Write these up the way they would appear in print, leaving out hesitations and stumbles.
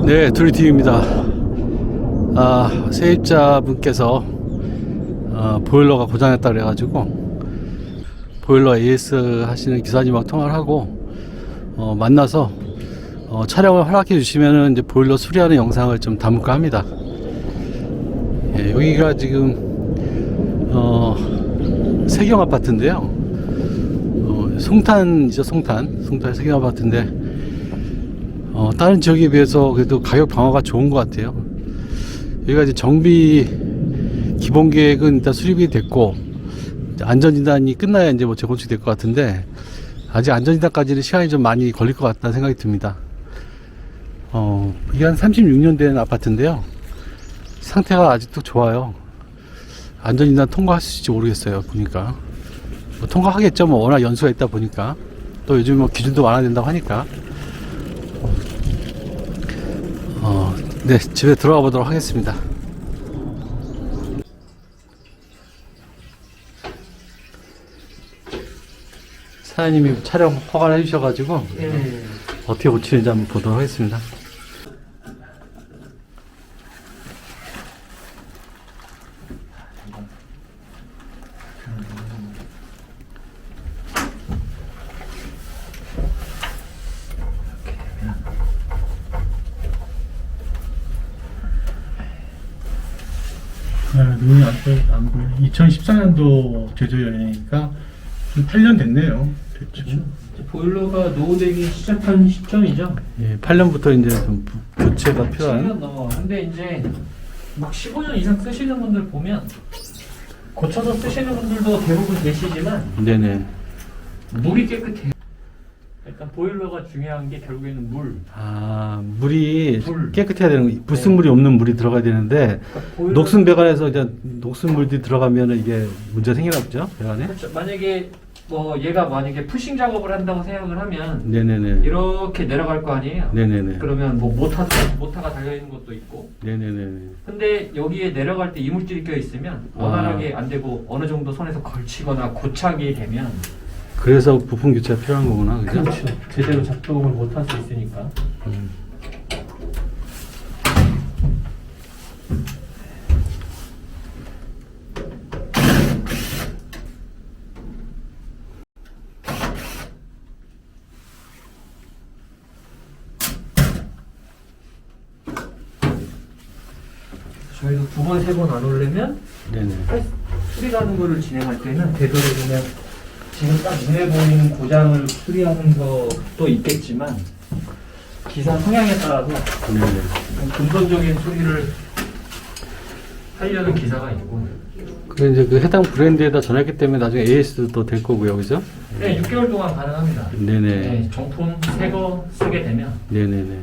네, 두리TV입니다. 세입자분께서 보일러가 고장났다 그래가지고 보일러 AS 하시는 기사님하고 통화를 하고 만나서 촬영을 허락해 주시면은 이제 보일러 수리하는 영상을 좀 담을까 합니다. 예, 여기가 지금 세경 아파트인데요. 송탄이죠, 송탄 세경 아파트인데 다른 지역에 비해서 그래도 가격 방어가 좋은 것 같아요. 여기가 이제 정비 기본 계획은 일단 수립이 됐고 안전진단이 끝나야 이제 뭐 재건축이 될 것 같은데 아직 안전진단까지는 시간이 좀 많이 걸릴 것 같다는 생각이 듭니다. 이게 한 36년 된 아파트인데요. 상태가 아직도 좋아요. 안전진단 통과할 수 있을지 모르겠어요. 보니까 뭐 통과하겠죠. 뭐 워낙 연수가 있다 보니까 또 요즘 뭐 기준도 완화된다고 하니까. 네, 집에 들어가 보도록 하겠습니다. 사장님이 촬영 허가를 해주셔가지고 어떻게 고치는지 한번 보도록 하겠습니다. 눈이 안 보여. 2014년도 제조연이니까 좀 8년 됐네요. 그렇죠. 보일러가 노후되기 시작한 시점이죠. 예, 8년부터 이제 좀 교체가 7년 필요한. 넘어. 근데 이제 막 15년 이상 쓰시는 분들 보면 고쳐서 쓰시는 분들도 대부분 계시지만 네네. 물이 깨끗해요. 일단 보일러가 중요한 게 결국에는 물. 물이 물. 깨끗해야 되는 거, 불순물이 없는 물이 들어가야 되는데 그러니까 보일러- 녹슨 배관에서 이제 녹슨 물들이 들어가면은 이게 문제 생기나 보죠, 배관에? 그렇죠. 만약에 뭐 얘가 만약에 푸싱 작업을 한다고 생각을 하면 네네네. 이렇게 내려갈 거 아니에요. 네네네. 그러면 뭐 모타가 달려 있는 것도 있고. 네네네. 근데 여기에 내려갈 때 이물질이 껴 있으면 원활하게 안 되고 어느 정도 손에서 걸치거나 고착이 되면 그래서 부품 교체가 필요한 거구나, 그죠? 그렇죠. 제대로 작동을 못 할 수 있으니까. 저희도 2번, 3번 안 오려면 네네. 수리하는 거를 진행할 때는 되도록이면 지금 딱 눈에 보이는 고장을 수리하는 것도 있겠지만 기사 성향에 따라서 네네. 좀 근본적인 수리를 하려는 기사가 있고. 그 이제 그 해당 브랜드에다 전했기 때문에 나중에 AS도 될 거고요, 그죠? 네, 6개월 동안 가능합니다. 네네. 네, 정품 새 거 쓰게 되면 네네네.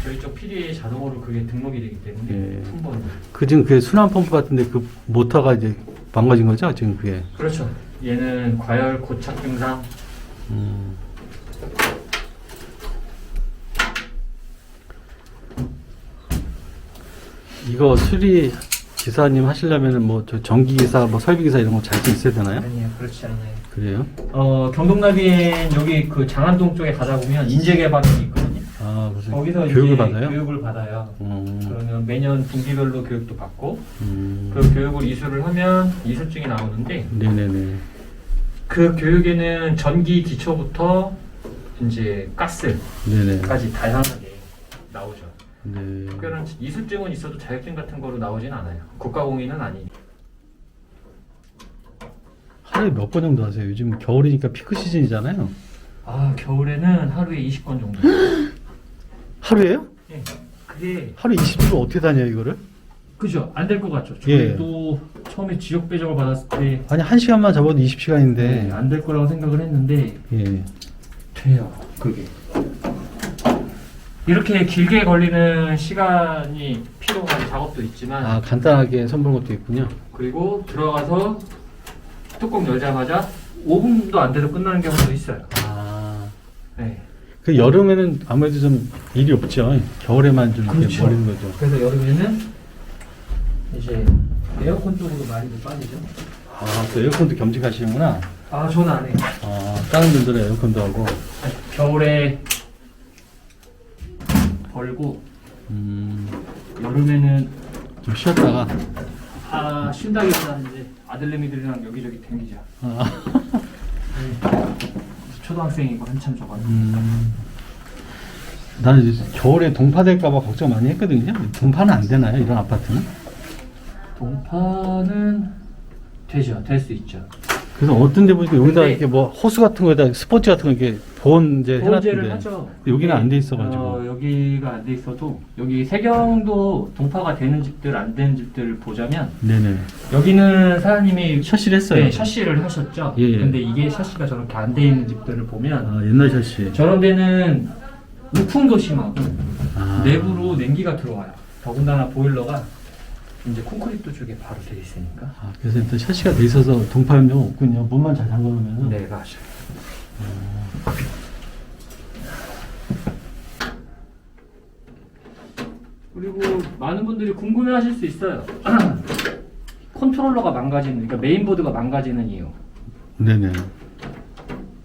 저희 쪽 PD에 자동으로 그게 등록이 되기 때문에 예. 품번으로. 그 지금 그게 순환 펌프 같은데 그 모터가 이제 망가진 거죠, 지금 그게? 그렇죠. 얘는 과열 고착 증상. 이거 수리 기사님 하시려면은 뭐 저 전기 기사, 뭐 설비 기사 이런 거 잘 좀 있어야 되나요? 아니요, 그렇지 않아요. 그래요? 경동나비엔 여기 그 장안동 쪽에 가다 보면 인재개발이 있거든요. 무슨 거기서 교육을 이제 받아요? 교육을 받아요. 그러면 매년 분기별로 교육도 받고 그 교육을 이수를 하면 이수증이 나오는데 네네네. 그 교육에는 전기 기초부터 이제 가스까지 네네. 다양하게 나오죠. 네. 특별한 이수증은 있어도 자격증 같은 거로 나오진 않아요. 국가공인은 아니니까. 하루에 몇 번 정도 하세요? 요즘 겨울이니까 피크 시즌이잖아요. 겨울에는 하루에 20건 정도. 하루에요? 예. 그게 하루에 20분 어떻게 다녀요, 이거를? 그죠? 안 될 것 같죠? 예. 저희도 처음에 지역 배정을 받았을 때 아니, 1시간만 잡아도 20시간인데. 안 될 거라고 생각을 했는데 예. 돼요. 그게 이렇게 길게 걸리는 시간이 필요한 작업도 있지만 간단하게 선보는 것도 있군요. 그리고 들어가서 뚜껑 열자마자 5분도 안 돼서 끝나는 경우도 있어요. 네. 그 여름에는 아무래도 좀 일이 없죠. 겨울에만 좀 이렇게 그렇죠. 버리는 거죠. 그래서 여름에는 이제 에어컨 쪽으로 많이 빠지죠. 또 에어컨도 겸직하시는구나. 저는 안 해요. 다른 분들은 에어컨도 하고. 겨울에 걸고 음, 여름에는 좀 쉬었다가. 쉰다기보다는 이제 아들내미들이랑 여기저기 댕기자. 아, 초등학생이고 한참 저가지고. 나는 이제 겨울에 동파될까봐 걱정 많이 했거든요. 동파는 안 되나요? 이런 아파트는? 동파는 되죠. 될 수 있죠. 그래서 어떤 데 보니까 여기다 근데- 이렇게 뭐 호수 같은 거에다 스포츠 같은 거 이렇게 보온 이제 보호제를 해놨는데 하죠. 여기는 근데, 안 돼 있어가지고. 여기가 안 돼 있어도 여기 세경도 동파가 되는 집들 안 되는 집들을 보자면 네네. 여기는 사장님이 샤시를 했어요. 네, 샤시를 하셨죠. 예, 예. 근데 이게 샤시가 저렇게 안 돼 있는 집들을 보면 아, 옛날 샤시. 저런 데는 우풍도 심하고 아. 내부로 냉기가 들어와요. 더군다나 보일러가 이제 콘크리트 쪽에 바로 돼 있으니까. 아, 그래서 일단 샤시가 돼 있어서 동파 염려가 없군요. 문만 잘 잠궈놓으면. 네, 맞아요. 그리고 많은 분들이 궁금해하실 수 있어요. 컨트롤러가 망가지는, 그러니까 메인보드가 망가지는 이유. 네네.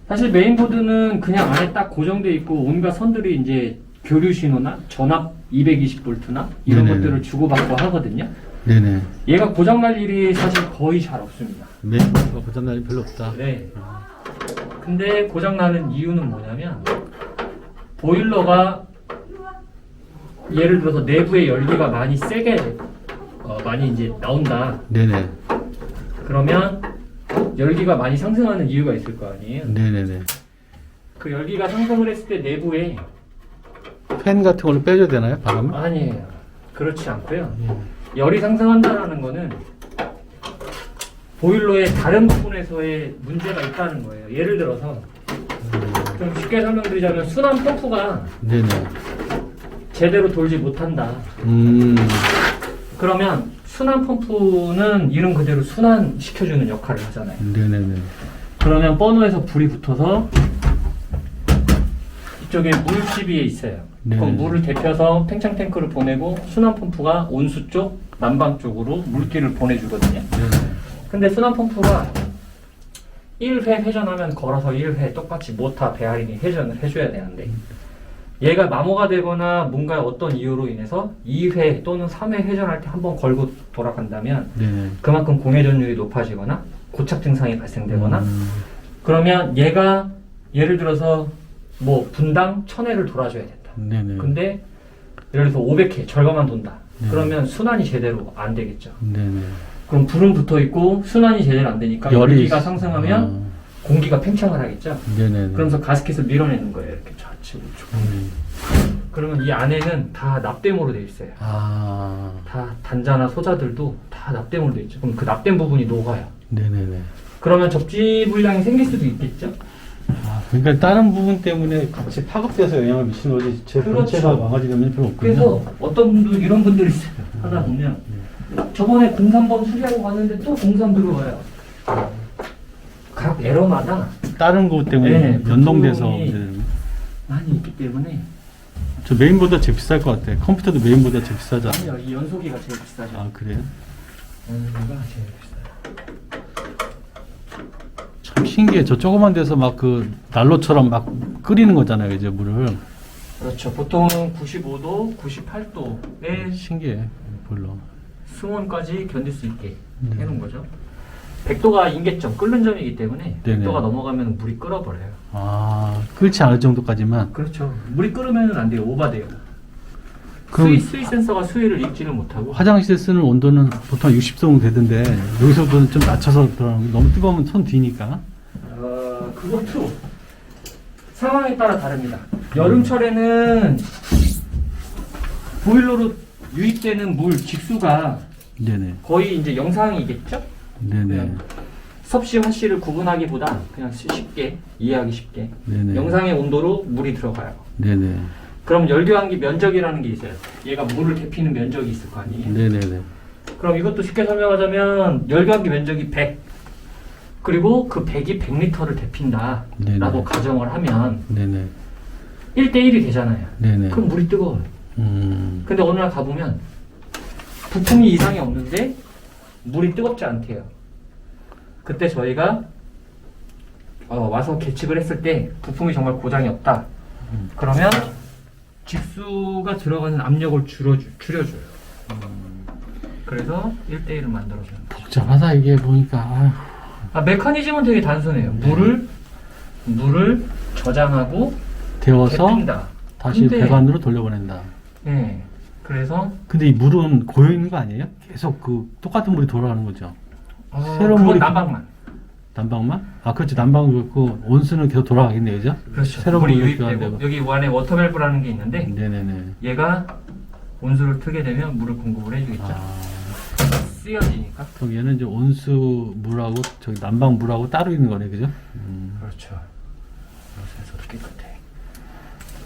사실 메인보드는 그냥 안에 딱 고정돼 있고 온갖 선들이 이제 교류 신호나 전압 220V나 이런 네네네. 것들을 주고받고 하거든요. 네네. 얘가 고장날 일이 사실 거의 잘 없습니다. 메인보드가 고장날이 별로 없다. 네. 근데 고장나는 이유는 뭐냐면 보일러가 예를 들어서 내부의 열기가 많이 세게 많이 이제 나온다. 네네. 그러면 열기가 많이 상승하는 이유가 있을 거 아니에요. 네네네. 그 열기가 상승을 했을 때 내부에 팬 같은 걸로 빼줘야 되나요? 바람을? 아니에요. 그렇지 않고요. 열이 상승한다는 거는 보일러의 다른 부분에서의 문제가 있다는 거예요. 예를 들어서 좀 쉽게 설명드리자면 순환 펌프가 네네. 제대로 돌지 못한다. 음. 그러면 순환 펌프는 이름 그대로 순환시켜주는 역할을 하잖아요. 네네네. 그러면 버너에서 불이 붙어서 이쪽에 물집이 있어요. 네. 그럼 물을 데펴서 팽창 탱크를 보내고 순환 펌프가 온수 쪽, 난방 쪽으로 물기를 보내주거든요. 네네. 근데 순환 펌프가 1회 회전하면 걸어서 1회 똑같이 모터 베어링이 회전을 해줘야 되는데 얘가 마모가 되거나 뭔가 어떤 이유로 인해서 2회 또는 3회 회전할 때 한번 걸고 돌아간다면 네네. 그만큼 공회 전율이 높아지거나 고착 증상이 발생되거나 음. 그러면 얘가 예를 들어서 뭐 분당 1000회를 돌아줘야 된다. 네네. 근데 예를 들어서 500회 절반만 돈다. 네. 그러면 순환이 제대로 안 되겠죠. 네네. 그럼 불은 붙어 있고 순환이 제대로 안 되니까 열기가 상승하면 공기가 팽창을 하겠죠. 네네네. 그러면서 가스켓을 밀어내는 거예요. 이렇게 좌측 우측. 그러면 이 안에는 다 납땜으로 돼 있어요. 아. 다 단자나 소자들도 다 납땜으로 돼 있죠. 그럼 그 납땜 부분이 녹아요. 네네네. 그러면 접지 불량이 생길 수도 있겠죠. 아, 그러니까 다른 부분 때문에 같이 파급돼서 영향을 미치는 거지 제 그렇죠. 전체가 망가지려면 별로 없군요. 그래서 어떤 분들 이런 분들이 있어요. 하다 보면 저번에 03번 수리하고 갔는데 또 03 들어와요. 각 에러마다 다른 것 때문에 네, 연동돼서 부품이 이제 많이 있기 때문에 저 메인보다 제일 비쌀 것 같아. 컴퓨터도 메인보다 제일 비싸잖아. 아니요, 이 연소기가 제일 비싸죠. 아 그래요? 연소기가 제일 비싸요. 참 신기해. 저 조그만 데서 막 그 난로처럼 막 끓이는 거잖아요, 이제 물을. 그렇죠. 보통 95도, 98도의 신기해. 별로. 승온까지 견딜 수 있게 네. 해놓은 거죠. 100도가 임계점, 끓는 점이기 때문에 네네. 100도가 넘어가면 물이 끓어버려요. 아 끓지 않을 정도까지만. 그렇죠. 물이 끓으면 안 돼요. 오바돼요. 그럼 수위 센서가 수위를 읽지를 못하고. 화장실에 쓰는 온도는 보통 60도 정도 되던데 여기서도 좀 낮춰서 들어가는 거. 너무 뜨거우면 손 뒤니까. 그것도 상황에 따라 다릅니다. 여름철에는 보일러로 유입되는 물 직수가 네네. 거의 이제 영상이겠죠? 네네. 그냥 섭씨 화씨를 구분하기보다 그냥 쉽게 이해하기 쉽게 네네. 영상의 온도로 물이 들어가요. 네네. 그럼 열교환기 면적이라는 게 있어요. 얘가 물을 데피는 면적이 있을 거 아니에요. 네네네. 그럼 이것도 쉽게 설명하자면 열교환기 면적이 100 그리고 그 100이 100리터를 데핀다 네네. 라고 가정을 하면 네네. 1대1이 되잖아요. 네네. 그럼 물이 뜨거워요. 음. 근데 어느 날 가보면 부품이 이상이 없는데 물이 뜨겁지 않대요. 그때 저희가 와서 계측을 했을 때 부품이 정말 고장이 없다. 그러면 직수가 들어가는 압력을 줄여줘요. 그래서 1대1을 만들어줘요. 복잡하다 이게 보니까. 아휴. 메커니즘은 되게 단순해요. 물을 저장하고 데워서 데핀다. 다시 근데- 배관으로 돌려보낸다. 네. 그래서 근데 이 물은 고여 있는 거 아니에요? 계속 그 똑같은 물이 돌아가는 거죠. 새로운 그건 물이 난방만. 난방만? 아 그렇지, 난방은 그렇고 온수는 계속 돌아가겠네, 그죠? 그렇죠. 새로운 물이 물이 유입되고 교환되고. 여기 안에 워터밸브라는 게 있는데 네네네. 얘가 온수를 트게 되면 물을 공급을 해주겠죠. 아, 쓰여지니까. 그럼 얘는 이제 온수 물하고 저기 난방 물하고 따로 있는 거네, 그죠? 그렇죠. 온도 센서도 깨끗해.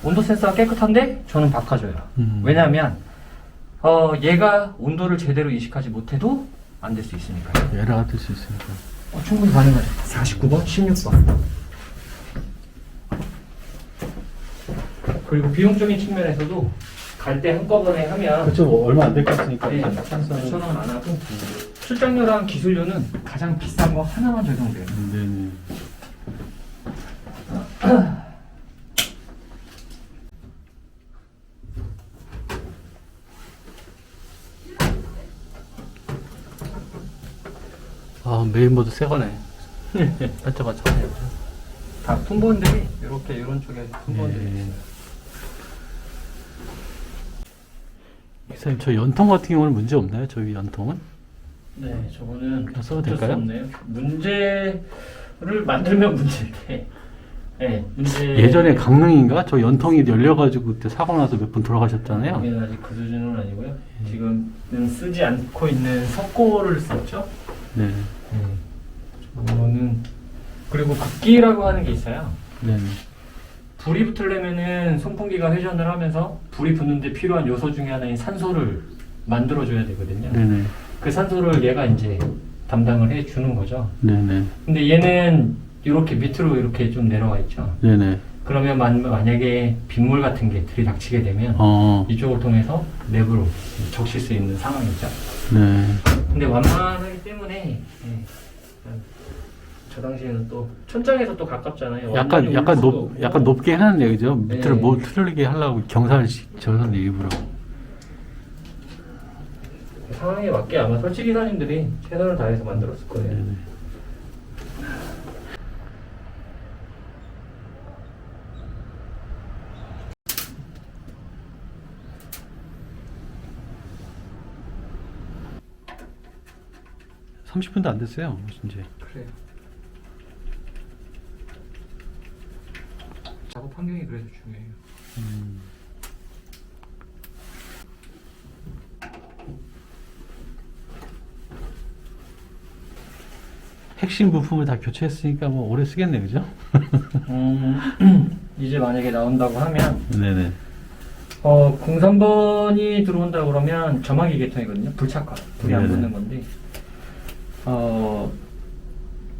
온도 센서가 깨끗한데 저는 바꿔줘요. 왜냐하면 얘가 온도를 제대로 인식하지 못해도 안 될 수 있으니까요. 에러가 뜰 수 있으니까. 충분히 가능하죠. 49번, 16번. 그리고 비용적인 측면에서도 갈 때 한꺼번에 하면 그렇죠, 얼마 안 될 것 같으니까. 네, 찬스는. 9,000원 안 하고 출장료랑 기술료는 가장 비싼 거 하나만 적용돼요. 네네. 아, 메인보드 새 거네. 반짝반짝하네요. 다 품번들이 이렇게 이런 쪽에 품번들이 네. 있어요. 기사님, 저 연통 같은 경우는 문제 없나요? 저희 연통은? 네, 저거는 그냥 써도 어쩔 수 될까요? 없네요. 문제를 만들면 문제인데. 네, 문제. 예전에 강릉인가? 저 연통이 열려가지고 그때 사고 나서 몇 분 돌아가셨잖아요. 여기는 아직 그 수준은 아니고요. 지금은 쓰지 않고 있는 석고를 썼죠. 네. 저거는 그리고 극기라고 하는 게 있어요. 네. 불이 붙으려면은 송풍기가 회전을 하면서 불이 붙는데 필요한 요소 중에 하나인 산소를 만들어줘야 되거든요. 네네. 그 산소를 얘가 이제 담당을 해주는 거죠. 네네. 근데 얘는 이렇게 밑으로 이렇게 좀 내려와 있죠. 네네. 그러면 만약에 빗물 같은 게 들이닥치게 되면 이쪽을 통해서 내부로 적실 수 있는 상황이죠. 네. 근데 완만하기 때문에 저 당시에는 또 천장에서 또 가깝잖아요. 완전히 올 수도 없고. 약간 높게 해놨네, 그죠? 밑으로 네. 못 틀리게 하려고 경사식 저선 일부러. 상황에 맞게 아마 설치기사님들이 최선을 다해서 만들었을 거예요. 네네. (30분도) 안 됐어요, 이제. 그래요. 작업 환경이 그래서 중요해요. 핵심 부품을 다 교체했으니까 뭐 오래 쓰겠네, 그죠? 이제 만약에 나온다고 하면 네네. 03번이 들어온다 그러면 점화기 계통이거든요. 불착화. 불이 안 네네. 붙는 건데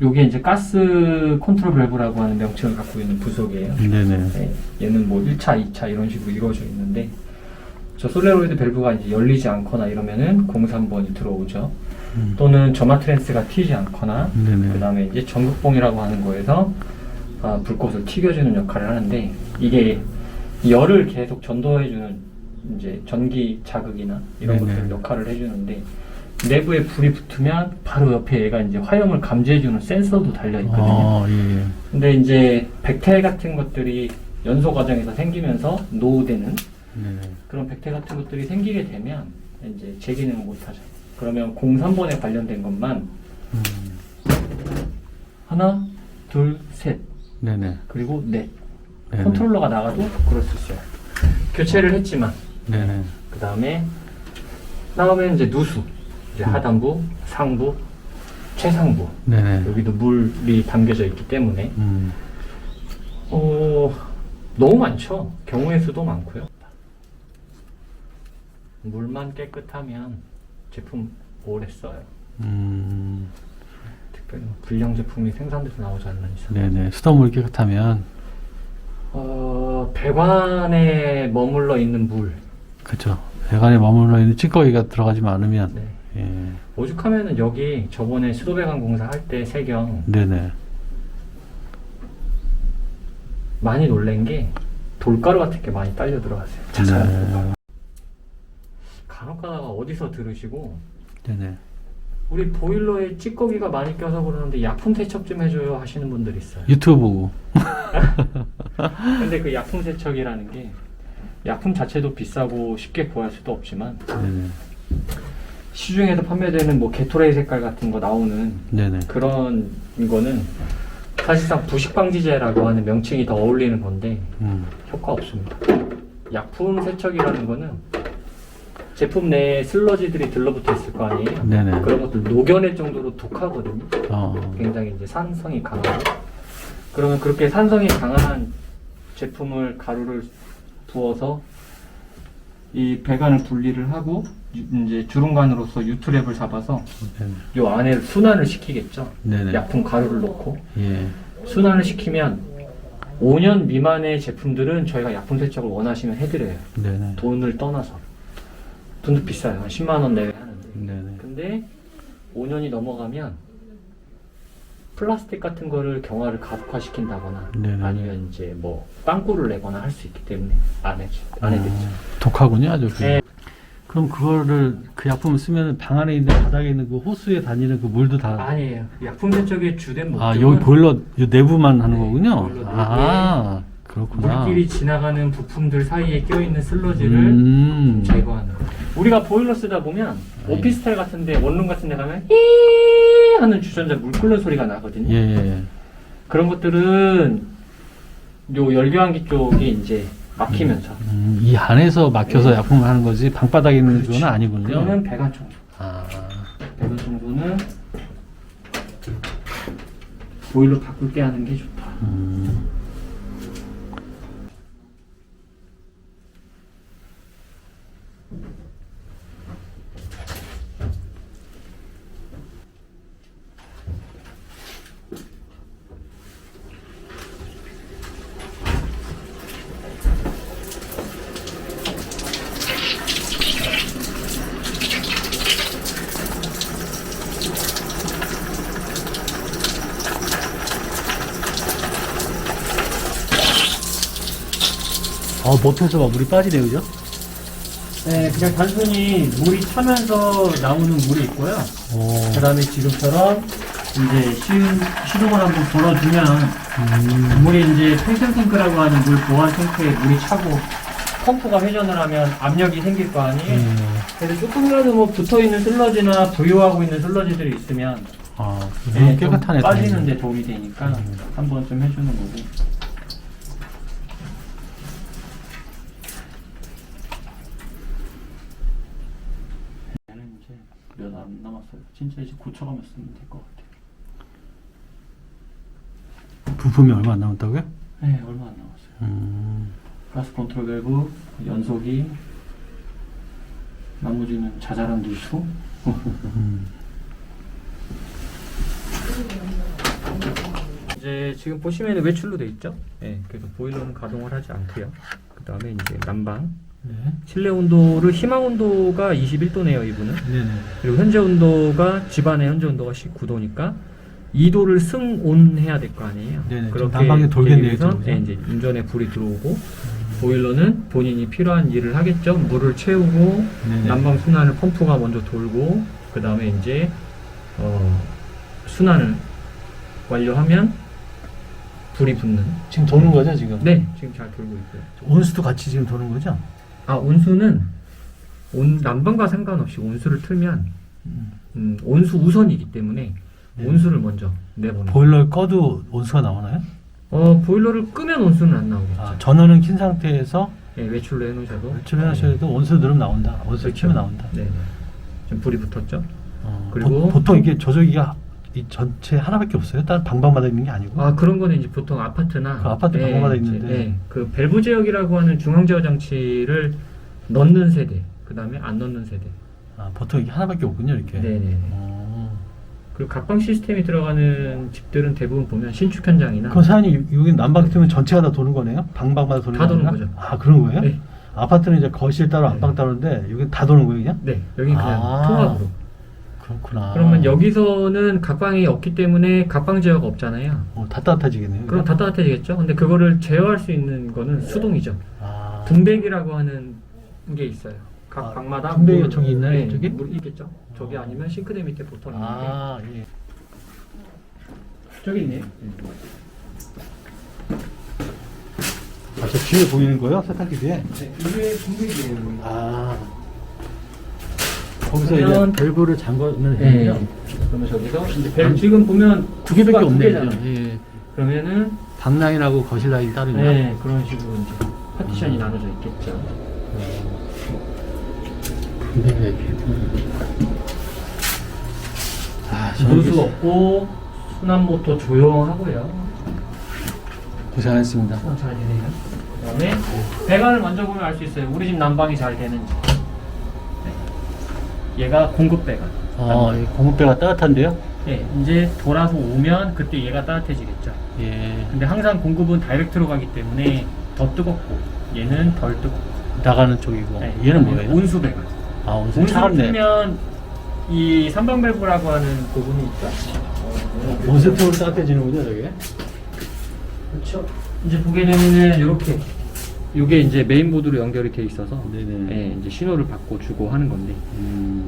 요게 이제 가스 컨트롤 밸브라고 하는 명칭을 갖고 있는 부속이에요. 네네. 네, 얘는 뭐 1차, 2차 이런 식으로 이루어져 있는데 저 솔레로이드 밸브가 이제 열리지 않거나 이러면은 03번이 들어오죠. 또는 점화 트랜스가 튀지 않거나 네네. 그 다음에 이제 전극봉이라고 하는 거에서 불꽃을 튀겨주는 역할을 하는데 이게 열을 계속 전도해주는 이제 전기 자극이나 이런 네네. 것들 역할을 해주는데 내부에 불이 붙으면 바로 옆에 얘가 이제 화염을 감지해주는 센서도 달려 있거든요. 예. 근데 이제 백태 같은 것들이 연소 과정에서 생기면서 노후되는 네네. 그런 백태 같은 것들이 생기게 되면 이제 재기능을 못하죠. 그러면 03번에 관련된 것만 하나, 둘, 셋 네네. 그리고 넷 네네. 컨트롤러가 나가도 그럴 수 있어요. 교체를 했지만 네네. 그 다음에 나오면 이제 누수 이제 하단부, 상부, 최상부 네네. 여기도 물이 담겨져 있기 때문에 음. 너무 많죠. 경우의 수도 많고요. 물만 깨끗하면 제품 오래 써요. 특별히 불량 제품이 생산돼서 나오지 않는 이상. 네네. 수돗물 깨끗하면. 배관에 머물러 있는 물. 그쵸. 배관에 머물러 있는 찌꺼기가 들어가지만 않으면. 네. 예. 오죽하면은 여기 저번에 수도배관 공사할 때 세경 네네. 많이 놀란 게 돌가루 같은 게 많이 딸려 들어갔어요. 자잘한 네. 간혹 가다가 어디서 들으시고 네네. 우리 보일러에 찌꺼기가 많이 껴서 그러는데 약품 세척 좀 해줘요 하시는 분들이 있어요. 유튜브 보고. 근데 그 약품 세척이라는 게 약품 자체도 비싸고 쉽게 구할 수도 없지만 네네. 시중에서 판매되는 뭐 게토레이 색깔 같은 거 나오는 네네. 그런 거는 사실상 부식방지제라고 하는 명칭이 더 어울리는 건데 효과 없습니다. 약품 세척이라는 거는 제품 내에 슬러지들이 들러붙어 있을 거 아니에요. 네네. 그런 것들 녹여낼 정도로 독하거든요. 어. 굉장히 이제 산성이 강하고. 그러면 그렇게 산성이 강한 제품을 가루를 부어서 이 배관을 분리를 하고 이제 주름관으로서 유트랩을 잡아서 네네. 요 안에 순환을 시키겠죠. 네네. 약품 가루를 넣고 예. 순환을 시키면 5년 미만의 제품들은 저희가 약품 세척을 원하시면 해드려요. 네네. 돈을 떠나서. 돈도 비싸요. 한 10만 원 내외 하는데. 네네. 근데 5년이 넘어가면 플라스틱 같은 거를 경화를 가속화시킨다거나 네네. 아니면 이제 뭐 빵꾸를 내거나 할 수 있기 때문에 안 해드리죠. 독하군요, 아주. 네. 그럼 그거를 그 약품을 쓰면 방 안에 있는 바닥에 있는 그 호스에 다니는 그 물도 다. 아니에요. 약품 세척의 주된 목적은 아, 여기 보일러 요 내부만 하는 네, 거군요. 보일러 아, 그렇구나. 물길이 지나가는 부품들 사이에 껴있는 슬러지를 제거하는 거예요. 우리가 보일러 쓰다 보면 오피스텔 같은데 원룸 같은데 가면 히 하는 주전자 물 끓는 소리가 나거든요. 예, 예. 그런 것들은 요 열교환기 쪽이 이제 막히면서 이 안에서 막혀서 네. 약품을 하는 거지 방바닥에 있는 그렇죠. 건 아니군요. 그러면 배관 청소. 아, 배관 청소는 보일러 바꿀 때 하는 게 좋다. 못해서 막 물이 빠지네, 그죠? 네, 그냥 단순히 물이 차면서 나오는 물이 있고요. 그 다음에 지금처럼 이제 시동을 한번 걸어주면 물이 이제 팽생탱크라고 하는 물 보완 탱크에 물이 차고 펌프가 회전을 하면 압력이 생길 거 아니에요. 그래서 조금이라도 뭐 붙어있는 슬러지나 부유하고 있는 슬러지들이 있으면 아, 네, 좀 깨끗하네. 빠지는 데 도움이 되니까 한번 좀 해주는 거고. 얘는 이제 몇 안 남았어요. 진짜 이제 고쳐가며 쓰면 될 것 같아요. 부품이 얼마 안 남았다고요? 네, 얼마 안 남았어요. 가스 컨트롤 밸브, 연소기, 나머지는 자잘한 누수. 이제 지금 보시면 외출로 돼 있죠? 네, 그래서 보일러는 가동을 하지 않고요. 그 다음에 이제 난방. 네. 실내 온도를 희망 온도가 21도네요, 이분은. 네네. 그리고 현재 온도가 집안의 현재 온도가 19도니까 2도를 승온해야 될 거 아니에요. 네네. 그렇게 난방이 돌겠네요, 되기 위해서 지금. 네, 이제 운전에 불이 들어오고 보일러는 본인이 필요한 일을 하겠죠. 물을 채우고 네네. 난방 순환을 펌프가 먼저 돌고 그 다음에 이제 순환을 완료하면 불이 붙는. 지금 도는 거죠, 지금? 네, 지금 잘 돌고 있고요. 온수도 같이 지금 도는 거죠? 아, 온수는 난방과 상관없이 온수를 틀면 온수 우선이기 때문에 네. 온수를 먼저 내보내요. 보일러를 꺼도 온수가 나오나요? 보일러를 끄면 온수는 안 나오겠죠. 아, 전원은 킨 상태에서 네, 외출로 해놓으셔도. 외출을 하셔도 온수 누르면 나온다. 온수를 그렇죠. 키면 나온다. 네, 지금 불이 붙었죠. 그리고 그리고- 보통 이게 조절기가 이 전체 하나밖에 없어요? 다른 방방마다 있는 게 아니고? 아, 그런 거는 이제 보통 아파트나 그 아파트 방마다 있는데. 그 밸브 제어기라고 하는 중앙 제어 장치를 넣는 세대, 그 다음에 안 넣는 세대. 아, 보통 이게 하나밖에 없군요, 이렇게. 네네. 어. 그리고 각방 시스템이 들어가는 집들은 대부분 보면 신축 현장이나 그럼 사장님 여기 난방 틀면 전체가 다 도는 거네요? 방방마다 도는 다 도는 건가? 거죠. 아, 그런 거예요? 네. 아파트는 이제 거실 따로 네. 안방 따로인데 여기 다 도는 거예요, 그냥? 네, 여긴 그냥 아. 통합으로. 그렇구나. 그러면 여기서는 각방이 없기 때문에 각방 제어가 없잖아요. 다 따뜻해지겠네요. 그럼 다 따뜻해지겠죠. 근데 그거를 제어할 수 있는 거는 수동이죠. 아. 분배기라고 하는 게 있어요. 각 방마다 분배기 물- 저기 있나요, 네, 저기? 물 있겠죠. 저기 아니면 싱크대 밑에 보통 있는데 아, 예. 저기 있네요. 아, 저 뒤에 보이는 거요? 세탁기 뒤에? 네, 이게 분배기예요. 아. 거기서 그러면- 이제 밸브를 잠그면 네. 되는군요. 그러면 저기서 이제 벨 지금 보면 두 개밖에 두 없네요. 개잖아요. 예. 그러면은 방 라인하고 거실 라인 따르냐? 네, 그런 식으로 이제 파티션이 나눠져 있겠죠. 네. 아, 누수 없고 순환 모터 조용하고요. 고생하셨습니다. 잘 되네요. 그다음에 배관을 먼저 보면 알 수 있어요. 우리 집 난방이 잘 되는지. 네. 얘가 공급 배관. 이 고무배가 따뜻한데요? 네, 이제 돌아서 오면 그때 얘가 따뜻해지겠죠. 예. 근데 항상 공급은 다이렉트로 가기 때문에 더 뜨겁고 얘는 덜 뜨겁고. 나가는 쪽이고. 네, 얘는 뭐예요? 온수 배관. 아, 온수 온수를 차갑네. 틀면 이 삼방 밸브라고 하는 부분이 있죠. 온수통으로 따뜻해지는군요, 저게. 그렇죠. 이제 보게 되면은 이렇게 이게 이제 메인보드로 연결이 돼 있어서 네네. 예, 이제 신호를 받고 주고 하는 건데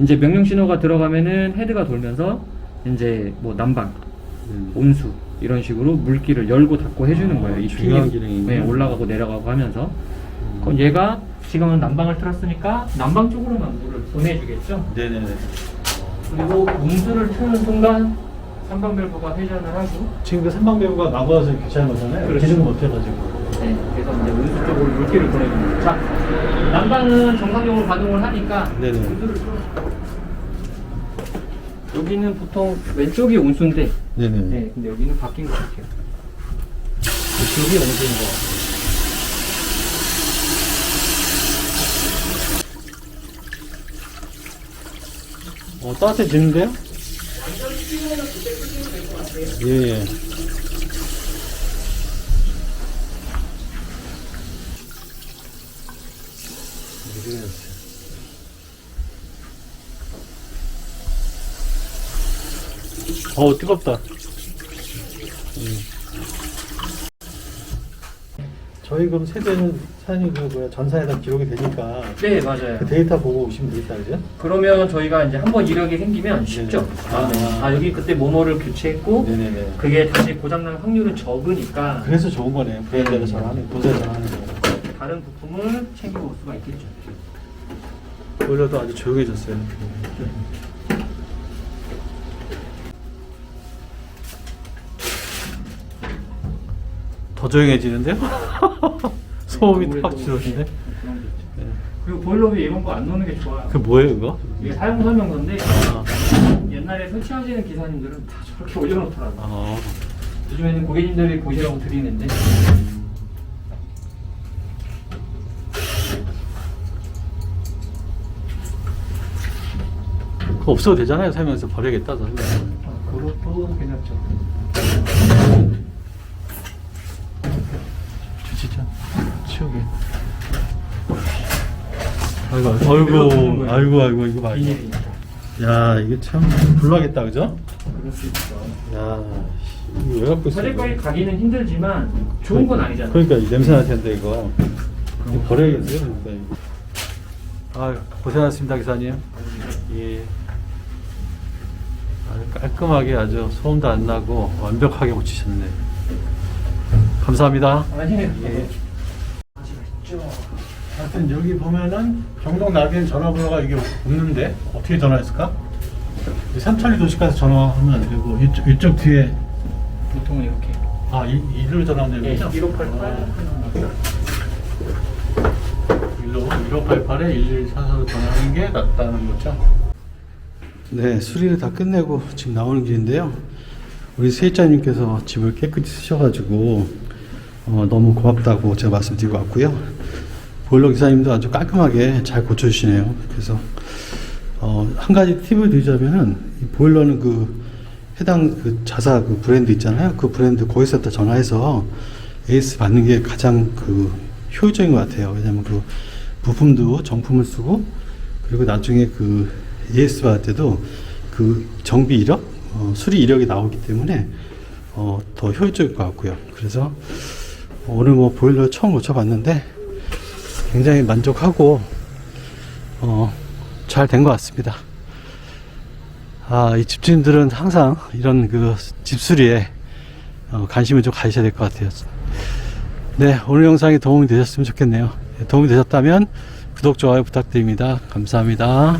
이제 명령 신호가 들어가면은 헤드가 돌면서 이제 뭐 난방, 온수 이런 식으로 물기를 열고 닫고 해주는 거예요. 이 중요한 핀이, 기능이군요. 네, 올라가고 내려가고 하면서 그럼 얘가 지금은 난방을 틀었으니까 난방 쪽으로만 물을 보내주겠죠. 네네네. 그리고 온수를 트는 순간 삼방 밸브가 회전을 하고 지금 그 삼방배우가 나고와서 교체한 거잖아요. 그렇죠. 기능 못해가지고. 네, 그래서 이제 온수 쪽으로 물기를 보내줍니다. 자, 난방은 정상적으로 가동을 하니까 네네. 온수를 틀어. 여기는 보통 왼쪽이 온수인데, 네네. 네, 근데 여기는 바뀐 것 같아요. 이쪽이 온수인 것 같아요. 따뜻해지는데요? 예, 예. 뜨겁다. 저희 그럼 세대는 사장님 전산에다 기록이 되니까 네, 맞아요. 그 데이터 보고 오시면 되겠다, 그죠? 그러면 저희가 이제 한번 이력이 생기면 쉽죠. 네네. 아, 여기 그때 뭐뭐를 교체했고, 네네네. 그게 다시 고장날 확률은 적으니까 그래서 좋은 거네요. 브랜드에서 전하는, 본사에서 전하는 거. 다른 부품을 챙겨올 수가 있겠죠. 보일러도 아주 조용해졌어요. 더 조용해지는데요? 소음이 확 줄어드는데? 그리고 보일러비 이런 거 안 넣는 게 좋아요. 그 뭐예요, 그거? 이게 사용 설명서인데 아, 옛날에 설치하시는 기사님들은 다 저렇게 올려놓더라고요. 아. 요즘에는 고객님들이 보시라고 드리는데 그거 없어도 되잖아요. 살면서 버려야겠다. 그것도 괜찮죠. 진짜 치우게. 아이고, 이거 봐. 비닐이니까. 야, 이게 참 불나겠다, 그죠? 그럴 수 있죠. 야, 이거 왜 갖고 있어? 사제까지 가기는 힘들지만 좋은 건 아니잖아요. 그러니까 이 냄새 날 텐데 이거 버려야겠어요. 그러니까 이거. 아, 고생하셨습니다, 기사님. 예. 아주 깔끔하게 아주 소음도 안 나고 완벽하게 고치셨네. 감사합니다. 아니에요. 예. 하여튼 여기 보면은 경동 나비엔 전화번호가 이게 없는데 어떻게 전화했을까? 삼천리 도시가서 전화하면 안 되고 이쪽 뒤에 보통은 이렇게. 이리로 전화하면 네, 되겠죠? 1588. 1588에 1144로 전화하는 게 낫다는 거죠? 네, 수리를 다 끝내고 지금 나오는 길인데요. 우리 세입자님께서 집을 깨끗이 쓰셔가지고 너무 고맙다고 제가 말씀드리고 왔고요. 보일러 기사님도 아주 깔끔하게 잘 고쳐주시네요. 그래서 한 가지 팁을 드리자면은 이 보일러는 그 해당 그 자사 그 브랜드 있잖아요. 그 브랜드 고객센터 전화해서 AS 받는 게 가장 그 효율적인 것 같아요. 왜냐면 그 부품도 정품을 쓰고 그리고 나중에 그 AS 받을 때도 그 정비 이력, 수리 이력이 나오기 때문에 더 효율적일 것 같고요. 그래서 오늘 뭐 보일러 처음 고쳐봤는데 굉장히 만족하고 잘 된 것 같습니다. 이 집주인들은 항상 이런 그 집수리에 관심을 좀 가지셔야 될 것 같아요. 네, 오늘 영상이 도움이 되셨으면 좋겠네요. 도움이 되셨다면 구독, 좋아요 부탁드립니다. 감사합니다.